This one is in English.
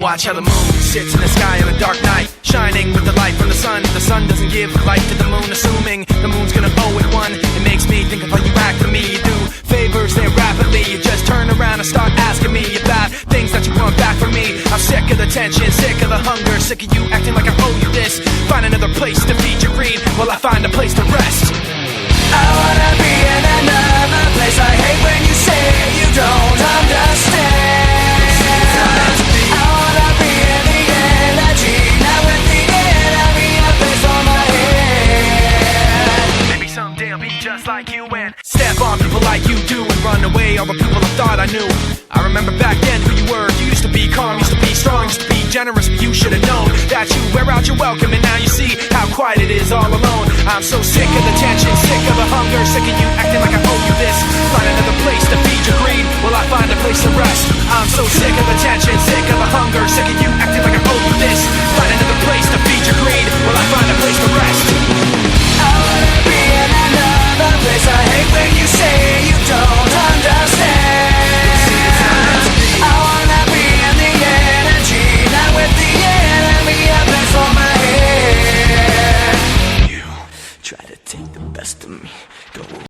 watch how the moon sits in the sky on a dark night, shining with the light from the sun. The sun doesn't give light to the moon, assuming the moon's gonna owe it one. It makes me think of how you act to me. You do favors there rapidly, you just turn around and start asking me about things that you want back from me. I'm sick of the tension, sick of the hunger, sick of you acting like I owe you this. Find another place to feed your greed while I find a place to rest. I wanna be in another place. I hate when you say you don't understand. I wanna be in the energy, not with the enemy, a place on my head. Maybe someday I'll be just like you and step on people like you do and run away all the people I thought I knew. I remember back then who you were. You used to be calm, used to be strong, used to be generous, but you should have known that you wear out your welcome, and now you see how quiet it is all alone. I'm so sick of the tension, sick of the hunger, sick of you acting like I owe you this. Find another place to feed your greed while I find a place to rest. I'm so sick of the tension, sick of the hunger, sick of you acting like I owe you this. Find